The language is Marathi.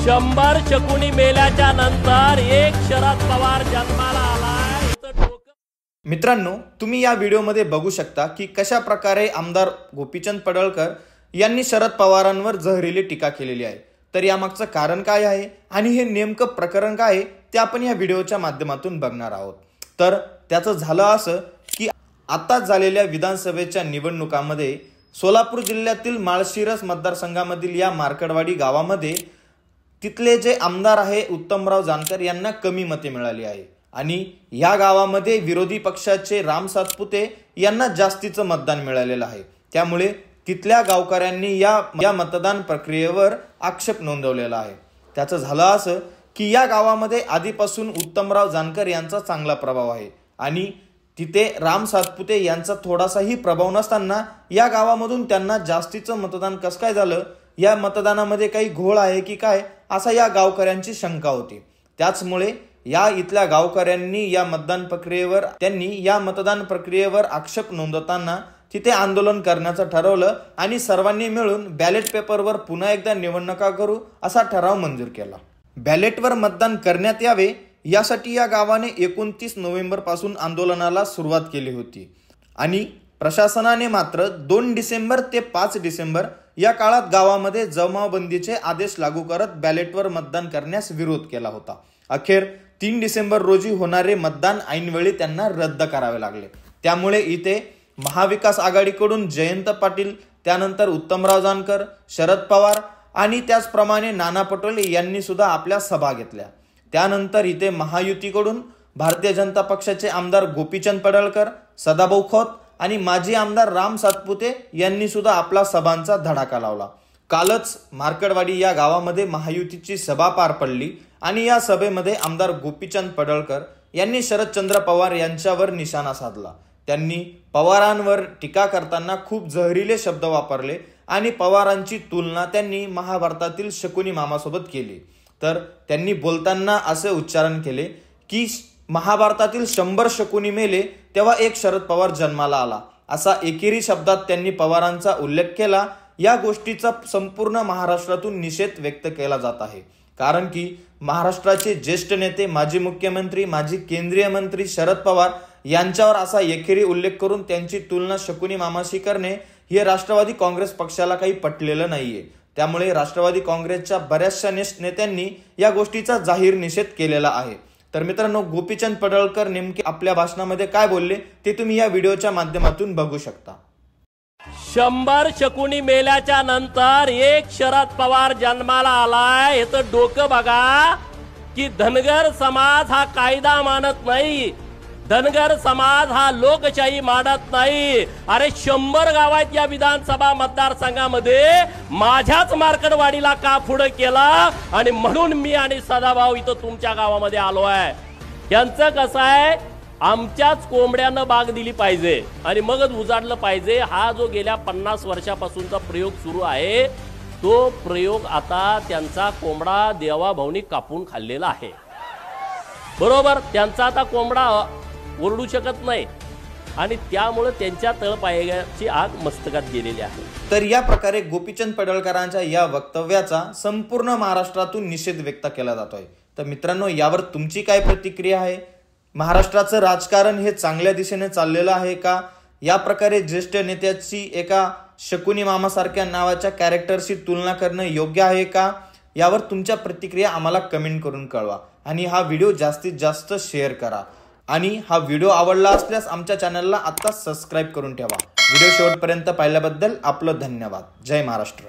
100 शकुनी मेल्याच्या नंतर एक शरद पवार जन्माला आलाय। मित्रांनो, तुम्ही या व्हिडिओमध्ये बघू शकता की कशा प्रकारे आमदार गोपीचंद पडळकर यांनी शरद पवारांवर जहरीली टीका केलेली आहे। तर यामागचं कारण काय आहे आणि हे नेमकं प्रकरण काय आहे ते आपण या व्हिडिओच्या माध्यमातून बघणार आहोत। तर त्याचं झालं असं की आताच झालेल्या विधानसभेच्या निवडणुकांमध्ये सोलापूर जिल्ह्यातील माळशिरस मतदारसंघामधील या मार्कडवाडी गावामध्ये तिथले जे आमदार आहे उत्तमराव जानकर यांना कमी मते मिळाली आहे आणि या गावामध्ये विरोधी पक्षाचे राम सातपुते यांना जास्तीचं मतदान मिळालेलं आहे। त्यामुळे तिथल्या गावकऱ्यांनी या मतदान प्रक्रियेवर आक्षेप नोंदवलेला आहे। त्याचं झालं असं की या गावामध्ये आधीपासून उत्तमराव जानकर यांचा चांगला प्रभाव आहे आणि तिथे राम सातपुते यांचा थोडासाही प्रभाव नसताना या गावामधून त्यांना जास्तीचं मतदान कसं काय झालं, या मतदानामध्ये काही घोळ आहे की काय असा या गावकऱ्यांची शंका होती। त्याचमुळे या इथल्या गावकऱ्यांनी या मतदान प्रक्रियेवर आक्षेप नोंदवताना तिथे आंदोलन करण्याचं ठरवलं आणि सर्वांनी मिळून बॅलेट पेपरवर पुन्हा एकदा निवडणुका करू असा ठराव मंजूर केला। बॅलेटवर मतदान करण्यात यावे यासाठी या गावाने 29 नोव्हेंबर पासून आंदोलनाला सुरुवात केली होती आणि प्रशासनाने मात्र 2 डिसेंबर ते 5 डिसेंबर या काळात गावामध्ये जमावबंदीचे आदेश लागू करत बॅलेटवर मतदान करण्यास विरोध केला होता। अखेर 3 डिसेंबर रोजी होणारे मतदान ऐनवेळी त्यांना रद्द करावे लागले। त्यामुळे इथे महाविकास आघाडीकडून जयंत पाटील, त्यानंतर उत्तमराव जानकर, शरद पवार आणि त्याचप्रमाणे नाना पटोले यांनी सुद्धा आपल्या सभा घेतल्या। त्यानंतर इथे महायुतीकडून भारतीय जनता पक्षाचे आमदार गोपीचंद पडळकर, सदाभाऊ खोत आणि माजी आमदार राम सातपुते यांनी सुद्धा आपला सभांचा धडाका लावला। कालच मार्कडवाडी या गावामध्ये महायुतीची सभा पार पडली आणि या सभेमध्ये आमदार गोपीचंद पडळकर यांनी शरदचंद्र पवार यांच्यावर निशाणा साधला। त्यांनी पवारांवर टीका करताना खूप जहरीले शब्द वापरले आणि पवारांची तुलना त्यांनी महाभारतातील शकुनी मामासोबत केली। तर त्यांनी बोलताना असे उच्चारण केले की महाभारतातील 100 शकुनी मेले तेव्हा एक शरद पवार जन्माला आला, असा एकेरी शब्दात त्यांनी पवारांचा उल्लेख केला। या गोष्टीचा संपूर्ण महाराष्ट्रातून निषेध व्यक्त केला जात आहे, कारण की महाराष्ट्राचे ज्येष्ठ नेते, माजी मुख्यमंत्री, माजी केंद्रीय मंत्री शरद पवार यांच्यावर असा एकेरी उल्लेख करून त्यांची तुलना शकुनी मामाशी करणे हे राष्ट्रवादी काँग्रेस पक्षाला काही पटलेलं नाहीये। त्यामुळे राष्ट्रवादी काँग्रेसच्या बऱ्याचशा नेत्यांनी या गोष्टीचा जाहीर निषेध केलेला आहे। तर मित्रांनो, गोपीचंद पडळकर नेमके आपल्या भाषणामध्ये काय बोलले ते तुम्ही या व्हिडिओच्या माध्यमातून बघू शकता। 100 शकुनी मेल्याच्या नंतर एक शरद पवार जन्माला आलाय। हे तर डोकं बघा की धनगर समाज हा कायदा मानत नाही, धनगर समाज हा लोकशाही मानत नाही। अरे 100 गावात या विधानसभा मतदारसंघामध्ये माझ्याच मार्कडवाडीला का पुढे केला आणि म्हणून मी आणि सदाभाऊ इथं तुमच्या गावामध्ये आलो आहे। यांचं कसं आहे, आमच्याच कोंबड्यानं बाग दिली पाहिजे आणि मगच उजाडलं पाहिजे। हा जो गेल्या 50 वर्षापासूनचा प्रयोग सुरू आहे तो प्रयोग आता त्यांचा कोंबडा देवाभाऊनी कापून खाल्लेला आहे। बरोबर, त्यांचा आता कोंबडा ओरडू शकत नाही आणि त्यामुळे त्यांच्या तळपायाची आग मस्तकात गेलेली आहे। तर या प्रकारे गोपीचंद पडळकरांच्या या वक्तव्याचा संपूर्ण महाराष्ट्रातून निषेध व्यक्त केला जातोय। तर मित्रांनो, यावर तुमची काय प्रतिक्रिया आहे? महाराष्ट्राचं राजकारण हे चांगल्या दिशेने चाललेलं आहे का? या प्रकारे ज्येष्ठ नेत्याची एका शकुनी मामासारख्या नावाच्या कॅरेक्टरशी तुलना करणं योग्य आहे का? यावर तुमच्या प्रतिक्रिया आम्हाला कमेंट करून कळवा आणि हा व्हिडिओ जास्तीत जास्त शेअर करा आणि हा व्हिडिओ आवडला असल्यास आमच्या चॅनलला आता सबस्क्राईब करून ठेवा। व्हिडिओ शेवटपर्यंत पाहिल्याबद्दल आपलं धन्यवाद। जय महाराष्ट्र।